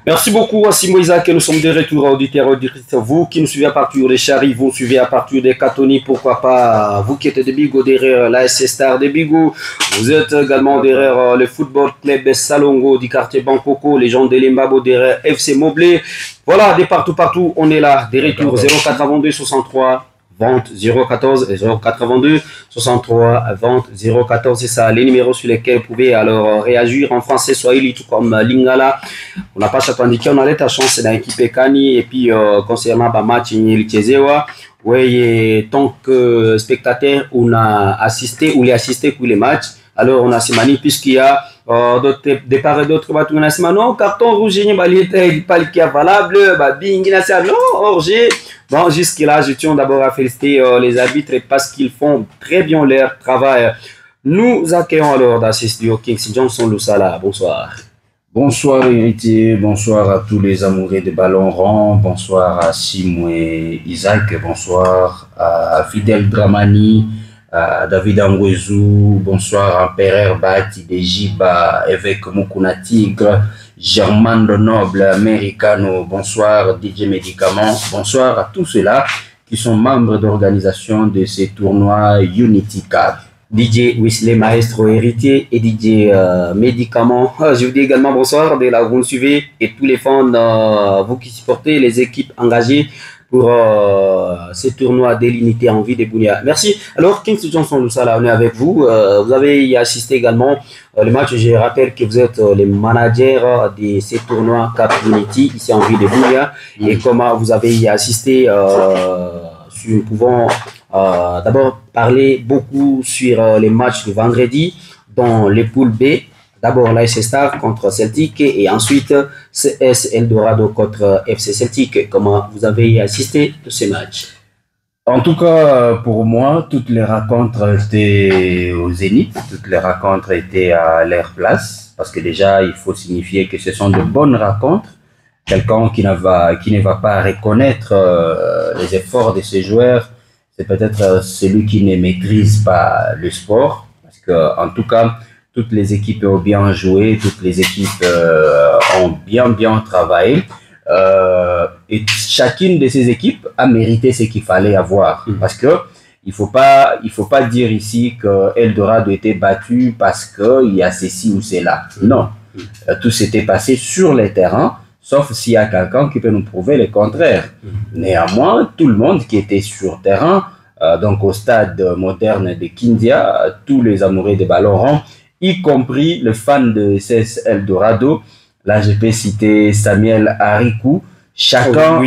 Merci beaucoup, Assimo Isaac, nous sommes de retour, auditeurs, auditrices. Vous qui nous suivez à partir des Charry, vous suivez à partir des Catoni, pourquoi pas, vous qui êtes de Bigo derrière la SC Star de Bigo, vous êtes également derrière le football club Salongo du quartier Bangkoko, les gens de Limbabo derrière FC Moblé. Voilà, de partout, on est là, des retours 082 63 20 014 et 082 63 20 014, c'est ça les numéros sur lesquels vous pouvez alors réagir en français Swahili tout comme Lingala. On n'a pas chaque indiqué, on a la chance dans l'équipe Kani et puis concernant le match Nilchezewa, oui, tant que spectateur on a assisté ou les assisté pour les matchs. Alors on a Simani puisqu'il y a d'autres départs et d'autres bateaux. On a Simani, non, carton rouge, il pas le qui est valable, bing, non, orgé. Bon, jusque-là, je tiens d'abord à féliciter les arbitres parce qu'ils font très bien leur travail. Nous accueillons alors dans ce studio Kings Johnson Lusala. Bonsoir. Bonsoir Héritier, bonsoir à tous les amoureux de ballon rond, bonsoir à Simoué Isaac, bonsoir à Fidel Dramani, à David Angwezou, bonsoir à Pereire Bati de Jiba, évêque Mukuna Tigre, Germain de Noble, Americano, bonsoir DJ Médicament, bonsoir à tous ceux-là qui sont membres d'organisation de ces tournois Unity Cup. DJ Wesley Maestro Héritier et DJ Médicament. Je vous dis également bonsoir de là où vous nous suivez et tous les fans, vous qui supportez les équipes engagées pour ce tournoi de l'unité en vie de Bounia. Merci. Alors, Kings Johnson Lusala, on est avec vous. Vous avez assisté également le match. Je rappelle que vous êtes les managers de ces tournois Cap Unity ici en vie de Bounia. Et comment vous avez assisté, nous pouvons d'abord parler beaucoup sur les matchs de vendredi dans les poules B. D'abord la SC Star contre Celtic et ensuite CS Eldorado contre FC Celtic. Comment vous avez assisté à ces matchs? En tout cas, pour moi, toutes les rencontres étaient au zénith, toutes les rencontres étaient à leur place, parce que déjà, il faut signifier que ce sont de bonnes rencontres. Quelqu'un qui ne va pas reconnaître les efforts de ses joueurs, c'est peut-être celui qui ne maîtrise pas le sport, parce que en tout cas, toutes les équipes ont bien joué, toutes les équipes ont bien travaillé. Et chacune de ces équipes a mérité ce qu'il fallait avoir. Parce que il faut pas dire ici que Eldorado était battu parce qu'il y a ceci ou cela. Non. Tout s'était passé sur le terrain, sauf s'il y a quelqu'un qui peut nous prouver le contraire. Néanmoins, tout le monde qui était sur terrain, donc au stade moderne de Kindia, tous les amoureux des ballons ronds, y compris le fan de CS Eldorado. Là, je peux citer Samuel Harikou. Chacun,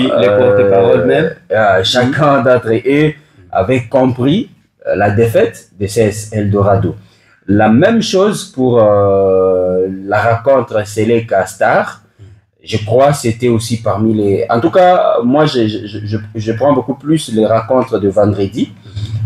chacun d'entre eux avait compris la défaite de CS Eldorado. La même chose pour la rencontre Seleka Star. Je crois que c'était aussi parmi les... En tout cas, moi, je prends beaucoup plus les rencontres de vendredi.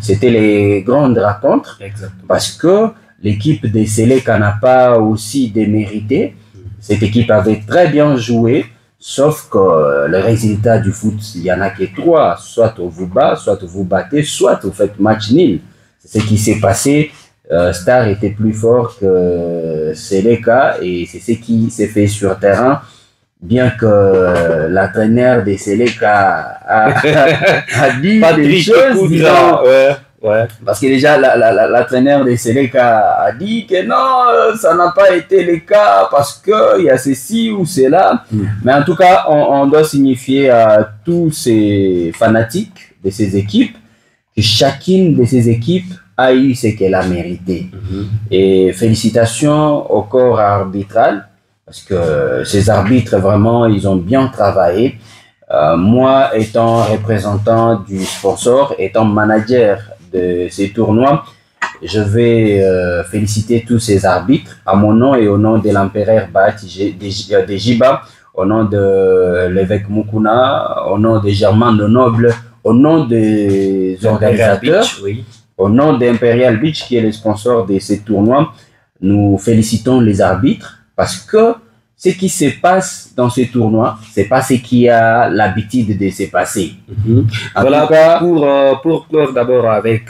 C'était les grandes rencontres. Exactement. Parce que l'équipe de Seleka n'a pas aussi démérité. Cette équipe avait très bien joué, sauf que le résultat du foot, il n'y en a que trois. Soit on vous bat, soit vous battez, soit vous faites match nul. C'est ce qui s'est passé. Star était plus fort que Seleka et c'est ce qui s'est fait sur terrain. Bien que l'entraîneur de Seleka a dit des choses, ouais. Parce que déjà, l'entraîneur de Seleka a dit que non, ça n'a pas été le cas parce qu'il y a ceci ou cela. Mais en tout cas, on doit signifier à tous ces fanatiques de ces équipes que chacune de ces équipes a eu ce qu'elle a mérité. Et félicitations au corps arbitral parce que ces arbitres, vraiment, ils ont bien travaillé. Moi, étant représentant du sponsor, étant manager de ces tournois, je vais féliciter tous ces arbitres à mon nom et au nom de l'empereur Bati de Jiba, au nom de l'évêque Mukuna, au nom de Germain de Noble, au nom des organisateurs, au nom d'Imperial Beach qui est le sponsor de ces tournois. Nous félicitons les arbitres parce que ce qui se passe dans ce tournoi, c'est pas ce qui a l'habitude de se passer. Voilà, cas, pour clore d'abord avec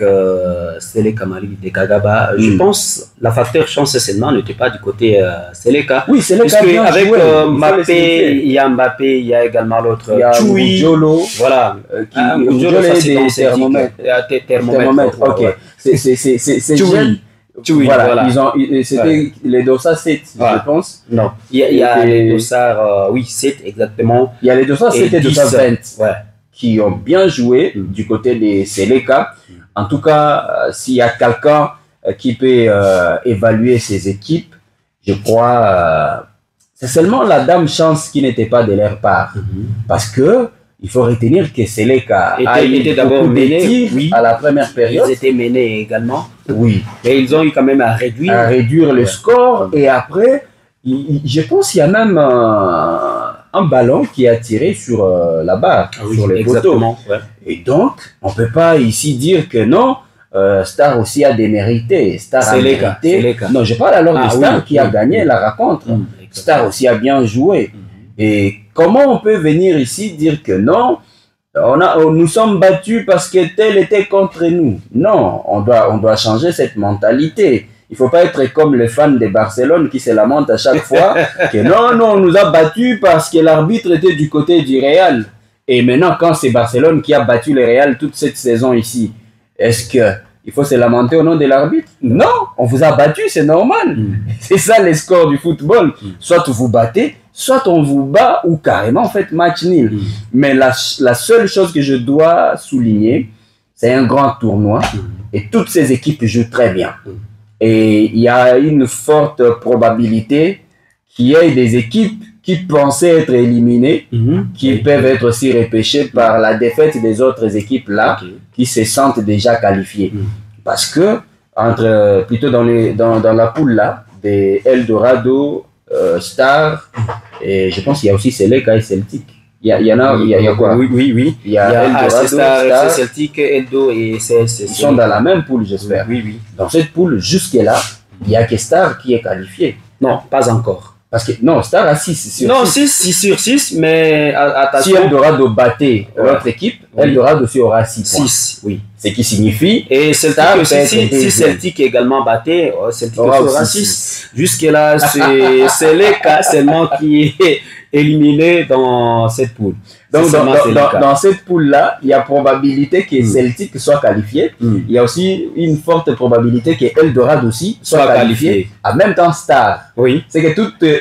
Seleka Mali de Kagaba, je pense la facteur chance seulement n'était pas du côté Seleka. Oui, Seleka avec Mbappé, il y a Mbappé, il y a également l'autre Choui, Jolo, voilà, Jolo c'est des thermomètres. Ok, c'est jeune. Voilà, c'était les dossards 7, je pense. Non, il y a les dossards, oui, 7 exactement. Il y a les dossards 7 et dossards 20 qui ont bien joué du côté des Seleka. En tout cas, s'il y a quelqu'un qui peut évaluer ces équipes, je crois c'est seulement la dame chance qui n'était pas de leur part. Parce que il faut retenir que Seleka était d'abord mené à la première période. Ils étaient menés également. Oui. Mais ils ont eu quand même à réduire le score. Et après, je pense qu'il y a même un ballon qui a tiré sur la barre, sur les poteaux. Et donc, on ne peut pas ici dire que non, Star aussi a démérité. Star a mérité. Non, je parle alors de Star qui a gagné la rencontre. Star aussi a bien joué. Et comment on peut venir ici dire que non, nous sommes battus parce que tel était contre nous? Non, on doit changer cette mentalité. Il ne faut pas être comme les fans de Barcelone qui se lamentent à chaque fois que non, on nous a battus parce que l'arbitre était du côté du Real. Et maintenant, quand c'est Barcelone qui a battu le Real toute cette saison ici, est-ce qu'il faut se lamenter au nom de l'arbitre? Non, on vous a battu, c'est normal. C'est ça les scores du football. Soit vous battez, soit on vous bat ou carrément faites match nul. Mais la seule chose que je dois souligner, c'est un grand tournoi et toutes ces équipes jouent très bien. Et il y a une forte probabilité qu'il y ait des équipes qui pensaient être éliminées, qui peuvent être aussi repêchées par la défaite des autres équipes là, qui se sentent déjà qualifiées. Parce que, plutôt dans la poule là, des Eldorado, Star, et je pense qu'il y a aussi Seleka et Celtic. Il y a quoi? Oui. Il y a Eldorado, Star, Celtic, Eldo et CS. Ils sont dans la même poule, j'espère. Oui. Dans cette poule, jusque-là, il n'y a que Star qui est qualifié. Non, pas encore. Parce que, non, Star a 6 sur 6. Non, 6 sur 6, mais attention. Si Eldorado battait l'autre équipe, Eldorado aussi aura 6 points. 6, oui. Ce qui signifie... Et Celtic aussi, si Celtic également battait, Celtic aura 6. Jusque-là, c'est les cas seulement qui est éliminé dans cette poule. Donc, dans cette poule-là, il y a probabilité que Celtic soit qualifié. Il y a aussi une forte probabilité que Eldorado aussi soit qualifié. En même temps, Star. Oui. C'est que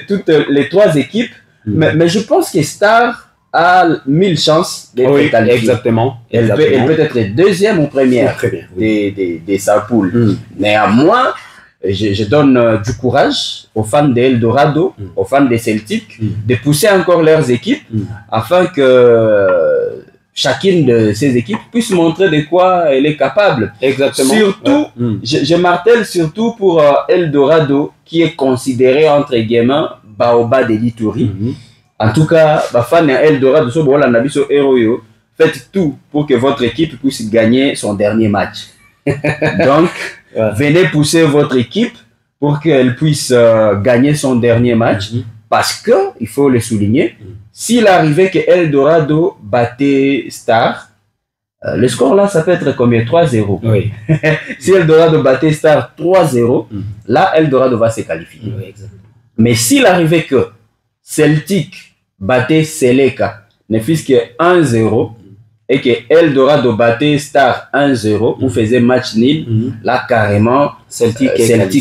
toutes les 3 équipes, mais je pense que Star a 1000 chances d'être qualifiée. Exactement. Elle peut être deuxième ou première de sa poule. Néanmoins, je donne du courage aux fans de Eldorado, aux fans de Celtic, de pousser encore leurs équipes afin que chacune de ces équipes puisse montrer de quoi elle est capable. Exactement. Surtout, je martèle surtout pour Eldorado qui est considéré entre guillemets Baoba de l'Ituri. En tout cas, fan Eldorado, faites tout pour que votre équipe puisse gagner son dernier match. Donc, venez pousser votre équipe pour qu'elle puisse gagner son dernier match. Parce que, il faut le souligner, s'il arrivait que Eldorado battait Star, le score là, ça peut être combien? 3-0. Oui. Si Eldorado battait Star 3-0, là, Eldorado va se qualifier. Mais s'il arrivait que Celtic battait Seleka, ne fût-ce que 1-0, et que Eldorado battait Star 1-0 ou faisait match nul, là carrément Celtic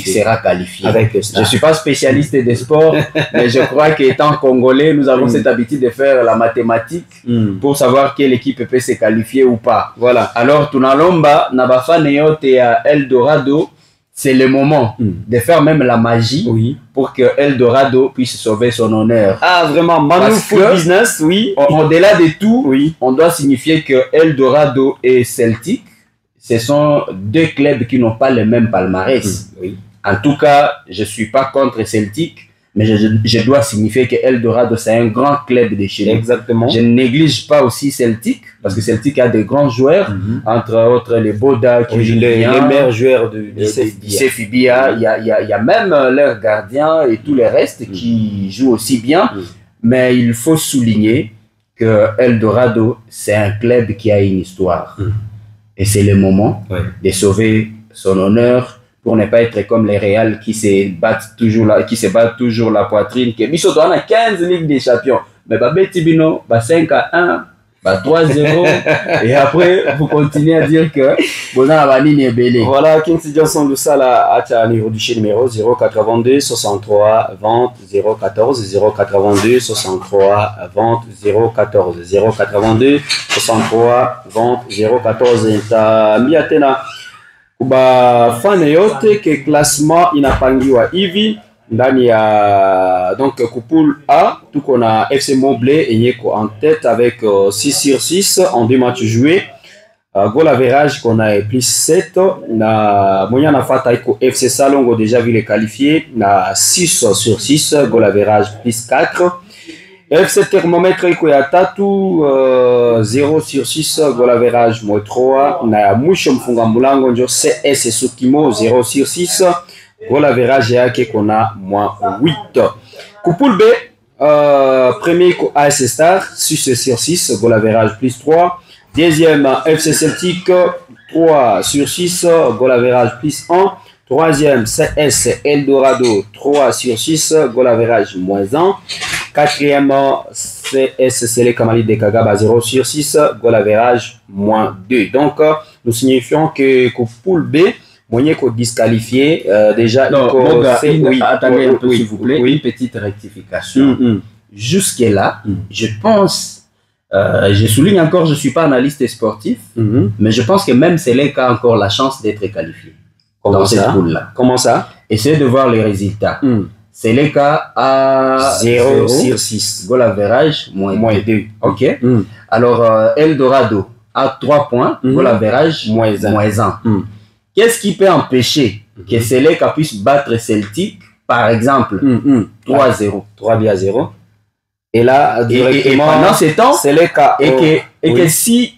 sera qualifié. Je ne suis pas spécialiste des sports, mais je crois qu'étant congolais, nous avons cette habitude de faire la mathématique pour savoir quelle équipe peut se qualifier ou pas. Voilà. Alors, Tunalomba, Nabafane et à Eldorado, c'est le moment de faire même la magie pour que Eldorado puisse sauver son honneur. Ah, vraiment, Manoufou business, oui. Au-delà de tout, on doit signifier que Eldorado et Celtic, ce sont 2 clubs qui n'ont pas le même palmarès. En tout cas, je ne suis pas contre Celtic, Mais je dois signifier que Eldorado, c'est un grand club de chez nous. Exactement. Je ne néglige pas aussi Celtic, parce que Celtic a de grands joueurs, entre autres les Boda, qui jouent les bien, meilleurs joueurs de Fibia. Il y a même leur gardien et tous les restes qui jouent aussi bien. Mais il faut souligner que Eldorado, c'est un club qui a une histoire. Et c'est le moment de sauver son honneur, pour ne pas être comme les Real qui se battent toujours la poitrine, que Bissot on a 15 Ligues des Champions, mais Betibino, 5-1, 3-0, et après vous continuez à dire que vous avez est belé. Voilà, Kingsley Johnson Lusala a niveau du numéro 082 63 20 014 082 63 20 014 082 63 20 014 Miatena. Fane yote ke classement inapangiwa hivi ndani ya donc poule A, tuko na FC Montblé enyeko en tête avec 6 sur 6 en 2 matchs joués. Goal average qu'on a plus 7 na moyen nafata iko FC Salongo déjà vu les qualifiés na 6 sur 6 goal average plus 4. FC Thermomètre iko ya tatu 0 sur 6 goal average moins 3 na mwisho mfunga mlango njo CS Sukimo 0 sur 6 goal average yake kona moins 8. Poule B premier ko AS Star 6 sur 6 goal average plus 3. Deuxième FC Celtic 3 sur 6 goal average plus 1. Troisième CS Eldorado 3 sur 6 goal average moins 1. Quatrième CS Sele Kamali de Kagaba 0 sur 6 goal average moins 2. Donc nous signifions que poule B moyen qu'on disqualifié déjà. Non, attendez un peu s'il vous plaît, une petite rectification. Jusque là, je pense, je souligne encore, je ne suis pas analyste sportif, mais je pense que même Selek a encore la chance d'être qualifié. Dans cette poule-là. Comment ça? Essayez de voir les résultats. Seleka a 0 sur 6. Goal average, moins 2. Ok. Alors, Eldorado a 3 points, goal average, moins 1. Qu'est-ce qui peut empêcher que Seleka puisse battre Celtic, par exemple, 3-0? 3-0. Et là, directement, et pendant ce temps, Seleka, et que si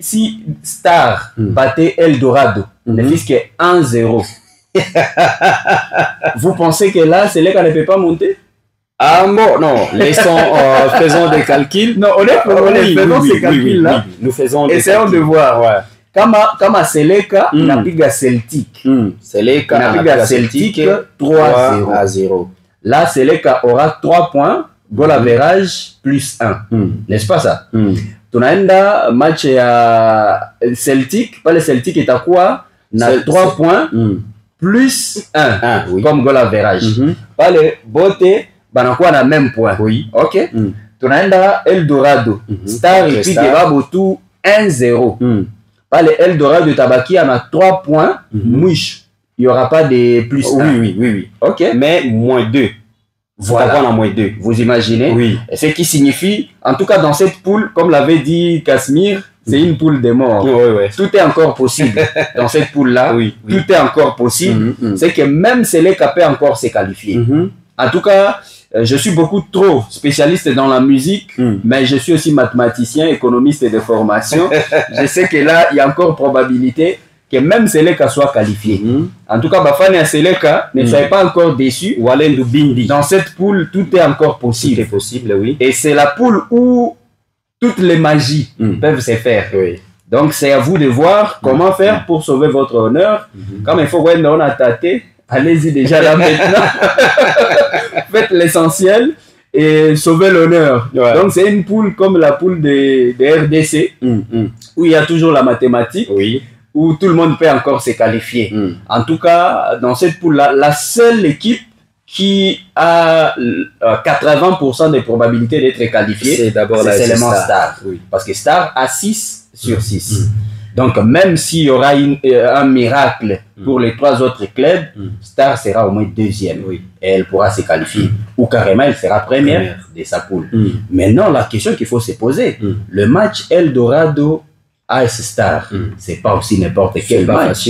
Star battait Eldorado, ne fût que 1-0, vous pensez que là, Seleka ne peut pas monter? Ah bon, non, laissons, faisons des calculs. Non, faisons ces calculs-là. Nous faisons des essayons de voir. Kama Seleka napiga Celtic. Seleka napiga Celtic 3-0. Là, Seleka aura 3 points, goal average plus 1. N'est-ce pas ça? Tunaenda match ya Celtic, pale Celtic itakuwa na 3 points plus 1 comme goal average. Pale bote banakuwa na même point. OK? Tunaenda Eldorado. Star ipige botu 1-0. Pale Eldorado tabaki a 3 points. Mouche. Il n'y aura pas de plus 1. Oui. OK? Mais moins 2. Voilà, moins 2. Vous imaginez? Oui. Ce qui signifie, en tout cas dans cette poule, comme l'avait dit Casimir, c'est une poule de mort. Tout est encore possible. Dans cette poule-là, tout est encore possible. C'est que même Seleka peut encore se qualifier. En tout cas, je suis beaucoup trop spécialiste dans la musique, mais je suis aussi mathématicien, économiste de formation. Je sais que là, il y a encore probabilité que même Seleka soit qualifié. En tout cas, Bafane et Seleka ne soyez pas encore déçus. Dans cette poule, tout est encore possible. Tout est possible, oui. Et c'est la poule où toutes les magies peuvent se faire. Donc, c'est à vous de voir comment faire pour sauver votre honneur. Comme il faut on a tâté, allez-y déjà là maintenant. Faites l'essentiel et sauvez l'honneur. Donc, c'est une poule comme la poule de RDC, où il y a toujours la mathématique. Où tout le monde peut encore se qualifier. En tout cas, dans cette poule-là, la seule équipe qui a 80% de probabilité d'être qualifiée, c'est d'abord seulement Star. Parce que Star a 6 sur 6. Donc, même s'il y aura un miracle pour les 3 autres clubs, Star sera au moins deuxième. Et elle pourra se qualifier. Ou carrément, elle sera première de sa poule. Maintenant, la question qu'il faut se poser, le match Eldorado AS Star, c'est pas aussi n'importe quel match.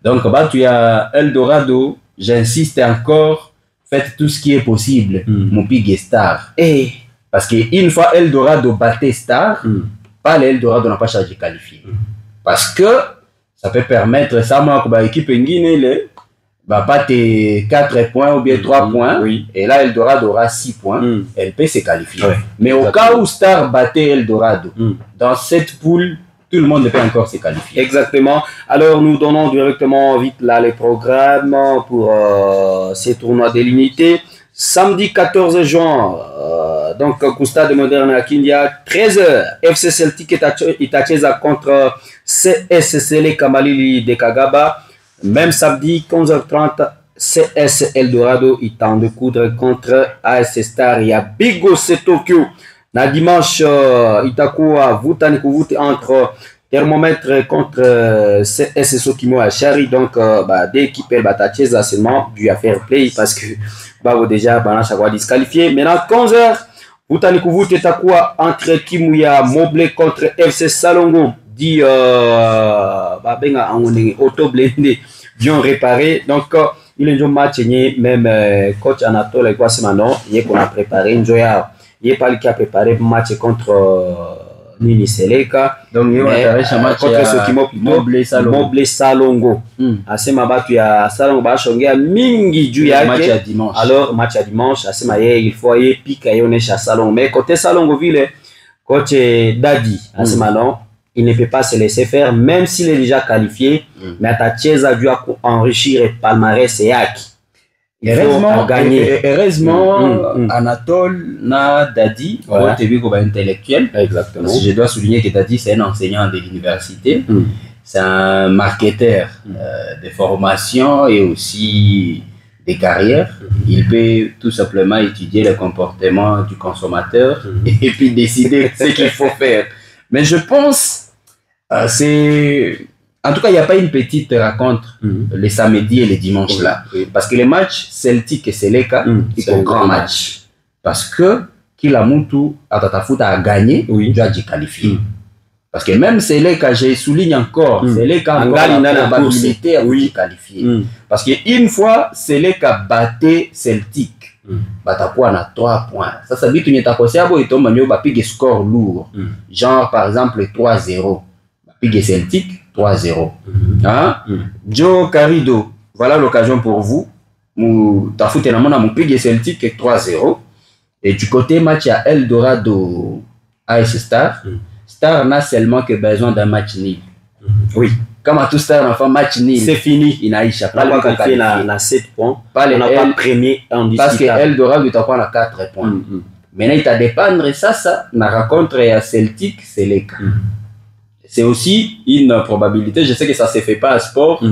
Donc, tu as Eldorado, j'insiste encore, faites tout ce qui est possible. Mon pig est Star. Eh. Parce qu'une fois Eldorado battait Star, pas l'Eldorado n'a pas chargé qualifié. Parce que ça peut permettre ça, moi, que l'équipe Nguine, pas tes 4 points ou bien 3 points. Oui. Et là, Eldorado aura 6 points. Elle peut se qualifier. Ouais. Mais au cas où Star battait Eldorado, dans cette poule, tout le monde peut encore se qualifier. Exactement. Alors, nous donnons directement vite là les programmes pour ces tournois de l'unité. Samedi 14 juin, donc au stade moderne à Kindia, 13h, FC Celtic Itacheza contre CSCL Kamalili de Kagaba. Même samedi 15h30, CS Eldorado Itan de Coudre contre AS Star. Il y a Bigo Tokyo. Na dimanche, Itakuwa Vutani Kuvuti entre Thermomètre contre CS Sokimo à Chari. Donc, deux équipes Batacheza seulement dû à faire play parce que déjà Banach disqualifié. Maintenant, 15h, Vutani Kuvuti Itakuwa entre Kimuya Moblé contre FC Salongo. Dit Benga auto blindé bien réparé. Donc, il y a un match, même coach Anatole Guasemano, il qu'on a préparé. Il n'y a pas qui a préparé un match contre Nini Seleka. Donc, il y a un match contre ceux qui m'ont Moblé Salongo. Asema batu ya Salongo bashongea mingi juu yake. Match à dimanche. Alors, match à dimanche, asema il faut y piquer yonesha Salongo. Mais côté Salongo ville, coach Dadi, asema non. Il ne peut pas se laisser faire, même s'il est déjà qualifié. Mais Atacheza doit enrichir le palmarès et Aki. Heureusement, Anatole n'a Dadi, intellectuel. Exactement. Parce que je dois souligner que Dadi, c'est un enseignant de l'université. C'est un marketeur de formation et aussi des carrières. Il peut tout simplement étudier le comportement du consommateur et puis décider ce qu'il faut faire. Mais je pense, en tout cas, il n'y a pas une petite rencontre les samedis et les dimanches là. Parce que les matchs Celtic et Seleka, c'est un grand match. Parce que Kilamutu Atatafuta a gagné, il doit être qualifié. Parce que même Seleka, je souligne encore, Seleka a la probabilité à être qualifié. Parce qu'une fois Seleka battait Celtic, batakuwa na 3 points. Ça veut dire que tu n'es pas possible de tomber score lourd. Genre par exemple 3-0. Bapige Celtic 3-0. Joe Carido, voilà l'occasion pour vous. T'as foutu la main à mon pige Celtic 3-0. Et du côté match à Eldorado AS Star, Star n'a seulement que besoin d'un match nul. Oui. Comme à tout Star, enfin match nul. C'est fini. Il n'a pas la 7 points. Pas on n'a pas premier en parce que Eldorado il t'a pas 4 points. Maintenant il t'a dépendre ça na rencontre à Celtic, c'est les cas. C'est aussi une probabilité. Je sais que ça se fait pas à sport.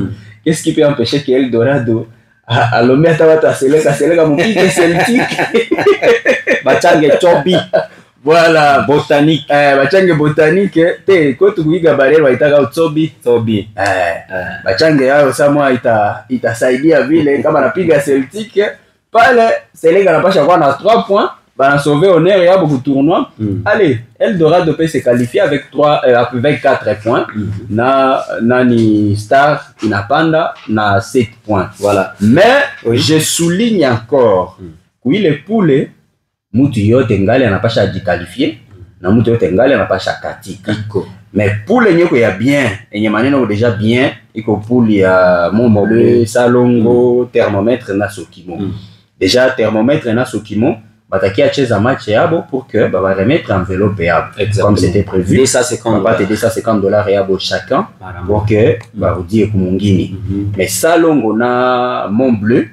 Qu'est-ce qui peut empêcher que Eldorado à l'homme à Seleka mon pique Celtic Bachange Chobi. Voilà, botanique. Bachange botanique, te quand tu kuiga barelo itaka utsobi. Bachange yao samwa itasaidia vile kama napiga Celtic pale Seleka anapasha kuwa na 3 points, bana sauver honneur ya beaucoup tournoi. Allez, Eldorado peut se qualifier avec 4 points. Nani Star inapanda na 7 points. Voilà. Mais je souligne encore oui les poules mutu yote ngali anapasha jiqualifier na mutu yote ngali anapasha katika. Mais poule nyeko ya bien enye maneno déjà bien iko poule ya Montbleu, Salongo, Thermomètre na Sokimo. Déjà Thermomètre na Sokimo bataki a cheza match yabo pour que va remettre enveloppe yabo comme c'était prévu. $250 yabo chacun pour que va vous dire kumungini. Mais Salongo na Montbleu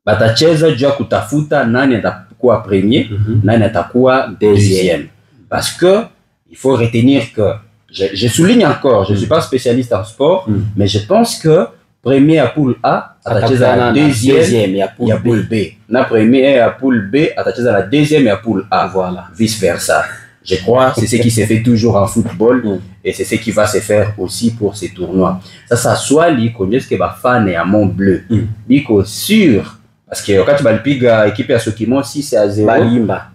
batacheza jua kutafuta nani atakuwa premier, nani atakuwa deuxième. Parce que il faut retenir que je souligne encore, je ne suis pas spécialiste en sport, mais je pense que premier à poule A atacheza la deuxième et à poule B. Na premier à poule B atacheza la deuxième et à poule A. Voilà, vice versa. Je crois c'est ce qui se fait toujours en football et c'est ce qui va se faire aussi pour ces tournois. Ça soit li connaît ce que ba fan et à Montbleu. Biko sûr. Parce que quand tu vas piga équipe ya Sokimo 6-0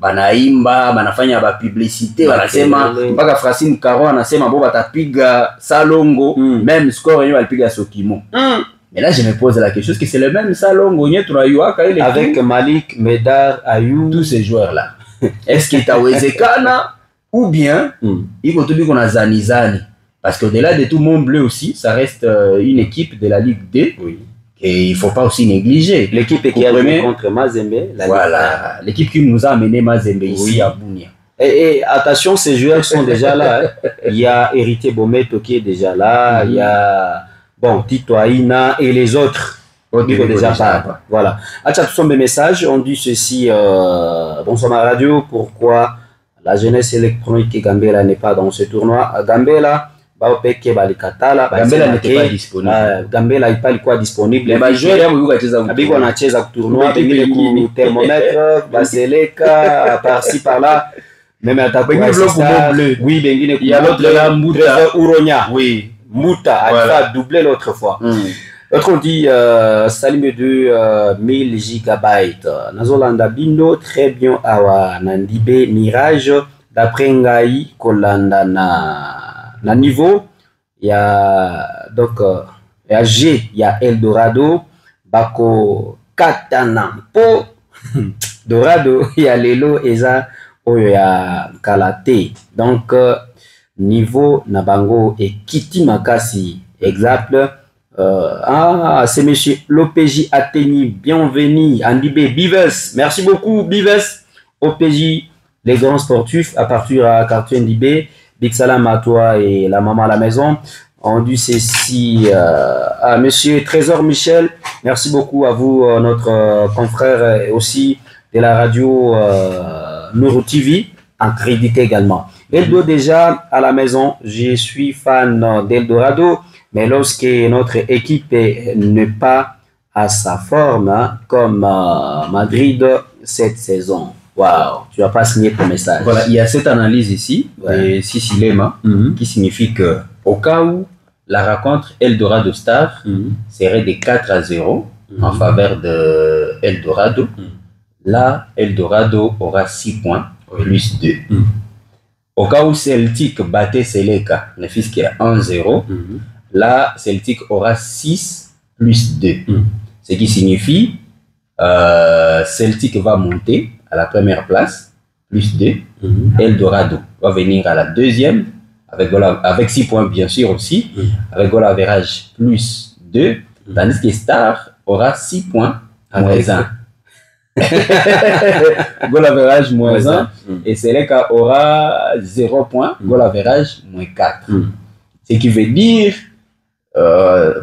banaimba banafanya ba publicité banasema mpaka Francine Caron anasema bo batapiga Salongo même score yenyewe alipiga Sokimo. Mais là, je me pose la question, est-ce que c'est le même salon avec Malik, Medar, Ayou, tous ces joueurs-là? Est-ce qu'il est à Wezekana ou bien il faut qu'on a Zanizani? Parce qu'au-delà de tout Mont Bleu aussi, ça reste une équipe de la Ligue D. Oui. Et il ne faut pas aussi négliger. L'équipe qui a joué contre Mazembe. Voilà, l'équipe qui nous a amené Mazembe ici à Bounia. Et attention, ces joueurs sont déjà là. Hein. Il y a Héritier Bometo qui est déjà là. Il y a Tito Aina et les autres. Qui sont déjà pas. Voilà. Atcha, ce sont mes messages. On dit ceci. Bonsoir ma radio. Pourquoi la jeunesse électronique Gambela n'est pas dans ce tournoi? Gambela. Gambela n'était pas disponible. Gambela n'est pas disponible. Les joueurs Abiko anacheza tournoi, pengine ku thermomètre, baseleka par-ci par-là. Même attaque oui, bengine il y a l'autre là, Mouta Uronya. Oui, Mouta a doublé l'autre fois. L'autre on dit Salim de 1000 gigabytes. Nazolanda Bindo très bien awa Nandibe Mirage d'après Ngai Kolanda na niveau, il y a donc il y a G, il y a Eldorado, Bako Katana, Po, Dorado, il y a Lelo, Eza, il y a Kalate. Donc, niveau Nabango et Kiti Makasi, exemple. C'est monsieur l'OPJ Ateni, bienvenue, Andibé, Bives, merci beaucoup, Bives, OPJ, les grands sportifs à partir à quartier Ndibé. Big salam à toi et la maman à la maison. On dit ceci à monsieur Trésor Michel. Merci beaucoup à vous, notre confrère et aussi de la radio Neuro TV, accrédité également. Eldo déjà à la maison, je suis fan d'Eldorado, mais lorsque notre équipe n'est pas à sa forme, hein, comme Madrid cette saison. Waouh, tu n'as pas signé ton message. Voilà, il y a cette analyse ici, de Sissilema, qui signifie que au cas où la rencontre Eldorado Star serait de 4-0 en faveur de Eldorado, là, Eldorado aura 6 points plus 2. Au cas où Celtic battait Seleka, le fils qui est 1-0, là, Celtic aura 6 plus 2. Ce qui signifie Celtic va monter à la première place, plus 2. Eldorado va venir à la deuxième, avec 6 points bien sûr aussi, avec goal average plus 2, tandis que Star aura 6 points, moins 1. Goal average moins 1, et Seleka aura 0 points, goal average moins 4. Ce qui veut dire,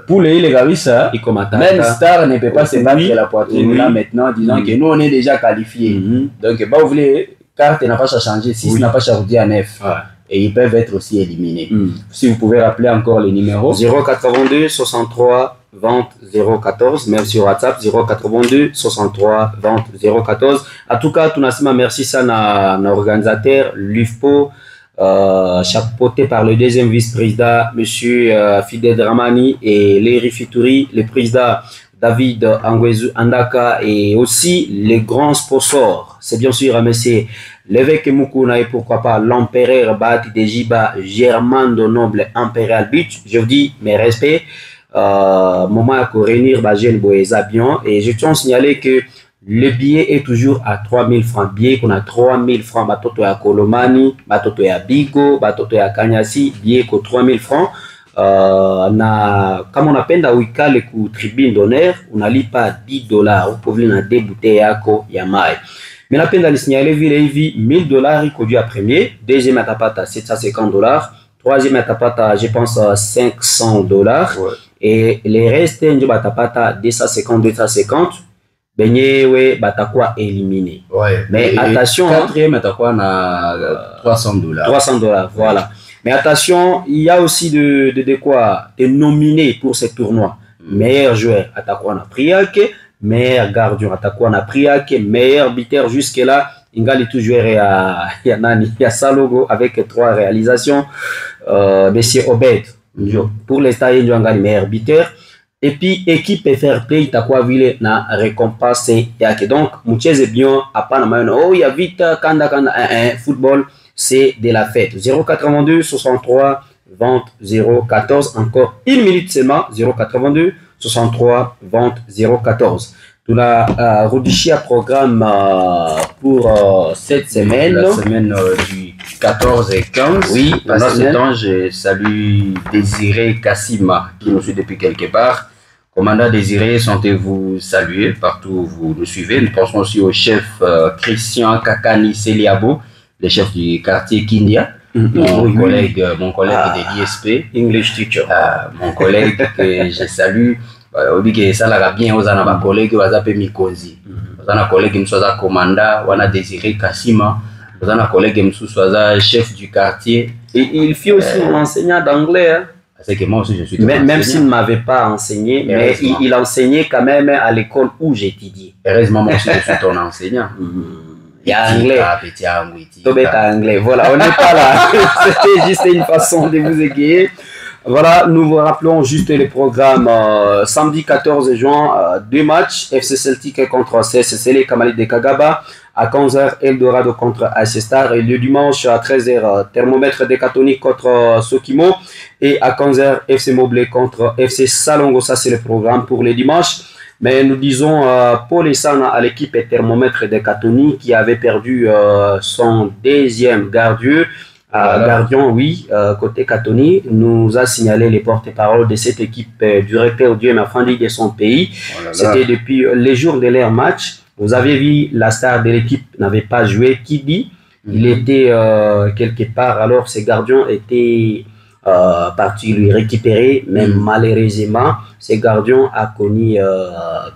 pour les Gavissa, même Star ne peut pas se battre la poitrine là maintenant, disant que nous on est déjà qualifiés. Donc, bah, vous voulez, carte n'a pas changé, 6 n'a pas changé à 9. Et ils peuvent être aussi éliminés. Si vous pouvez rappeler encore les numéros. 082 63 20 014, même sur WhatsApp, 082 63 20 014. En tout cas, Tunasima, merci ça à l'organisateur, l'UFPO, chapeauté par le deuxième vice-président, monsieur Fidel Dramani, et Léry Fitouri, le président David Angwezu Andaka, et aussi les grands sponsors. C'est bien sûr monsieur l'évêque Mukuna et pourquoi pas l'empereur Bati Dejiba, Germando Noble Impérial Beach. Je vous dis mes respects. Moment à réunir Bagel Boeza bien, et je tiens à signaler que le billet est toujours à 3000 francs. Billet qu'on a 3000 francs. Batoto ya Kolomani, batoto ya Bigo, batoto ya Kanyasi, billet ko 3000 francs. Comme on appelle dans Wikale ku tribune d'honneur, on lipa 10 $. Vous pouvez na deux bouteilles yako ya mai. Mais la peine d'aller signaler vile 1000 $, il conduit à premier. Deuxième atapata 750 $. Troisième atapata, je pense 500 $. Et les restes, je batapata 250. Benye we batakwa éliminé. Mais attention, quatrième atakwa na 300 $. 300 $, voilà. Mais attention, il y a aussi de quoi te nominer pour ce tournoi. Meilleur joueur, atakwa na Priake. Meilleur gardien, atakwa na Priake. Meilleur buteur jusque là, ingali toujours ya nani, ya Salogo avec 3 réalisations. Monsieur Obed. Pour l'instant, il y a un meilleur buteur. Et puis, équipe fair play, itakuwa vile na récompense yake. Donc, mcheze bien, hapana maana, oh, il y a vite, kanda, football, c'est de la fête. 082 63 20 014, encore 1 minute seulement, 082 63 20 014. Tout la Rodichia programme pour cette semaine. La semaine du 14 et 15. Oui, pendant ce temps, je salue Désiré Kassima qui nous suit depuis quelque part. Commandant Désiré, sentez-vous saluer partout où vous nous suivez. Nous pensons aussi au chef Christian Kakani Seliabo, le chef du quartier Kindia. Mon collègue de l'ISP. English teacher. Mon collègue que je salue. Obi ke ça la bien aux ana collègues wazape Mikonzi. Ozana collègue msoza commandant, wana Désiré Kassima. Ozana collègue msoza chef du quartier. Et il fit aussi mon enseignant d'anglais. Hein. C'est que moi aussi je suis même s'il ne m'avait pas enseigné, mais il enseignait quand même à l'école où j'étudiais. Heureusement, moi aussi je suis ton enseignant. Il y a anglais. Anglais. Voilà, on n'est pas là. C'était juste une façon de vous égayer. Voilà, nous vous rappelons juste les programmes. Samedi 14 juin, 2 matchs. FC Celtic contre CSSL Kamali de Kagaba. À 15h, Eldorado contre AC Star. Et le dimanche à 13h, Thermomètre Décatonique contre Sokimo. Et à 15h, FC Moblé contre FC Salongo. Ça, c'est le programme pour les dimanches. Mais nous disons Paul Essana à l'équipe Thermomètre Décatonique qui avait perdu son deuxième gardien. Gardien, oui, côté Katoni, nous a signalé les porte-paroles de cette équipe du recteur Dieu Mafandi de son pays. C'était depuis les jours de leur match. Vous avez vu, la star de l'équipe n'avait pas joué. Qui dit il était quelque part, alors ses gardiens étaient partis lui récupérer, mais malheureusement, ces gardiens a connu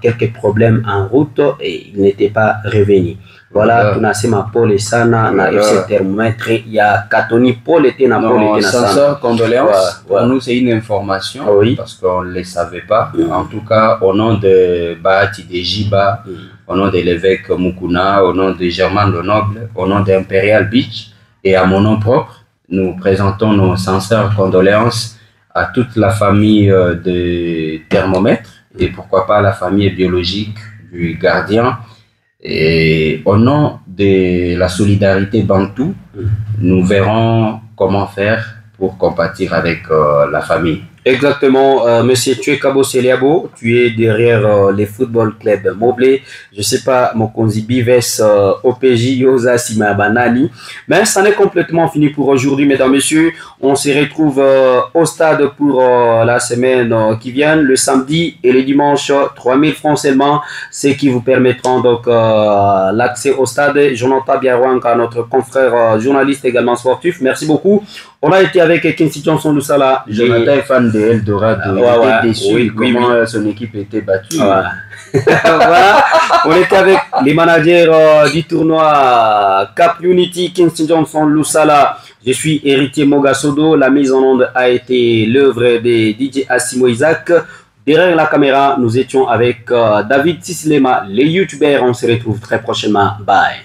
quelques problèmes en route et il n'était pas revenu. Voilà, tunasema pole sana na FC Thermomètre ya Katoni Paul était na Paul était na sana. Condoléances. Pour nous c'est une information parce qu'on ne le savait pas. En tout cas, au nom de Bahati de Jiba, au nom de l'évêque Mukuna, au nom de Germain Lenoble, au nom d'Imperial Beach et à mon nom propre, nous présentons nos sincères condoléances à toute la famille de Thermomètre et pourquoi pas la famille biologique du gardien. Et au nom de la solidarité Bantou, nous verrons comment faire pour compatir avec la famille. Exactement, monsieur Tuekabo Seliabo, tu es derrière les football club Moblé. Je sais pas, Mokonzi Bives, OPJ, Yosa, Sima Banani. Mais ça n'est complètement fini pour aujourd'hui, mesdames, messieurs. On se retrouve au stade pour la semaine qui vient, le samedi et le dimanche, 3000 francs seulement, ce qui vous permettront donc l'accès au stade. Jonathan Biarouanka, notre confrère journaliste également sportif. Merci beaucoup. On a été avec Quincy Johnson Lusala. Jonathan est fan de Eldorado. Il était déçu comment son équipe était battue. Voilà, on était avec les managers du tournoi Cap Unity, Quincy Johnson Lusala. Je suis Héritier Mogasodo. La mise en onde a été l'œuvre de DJ Assimo Isaac. Derrière la caméra, nous étions avec David Tislema, les youtubeurs. On se retrouve très prochainement. Bye.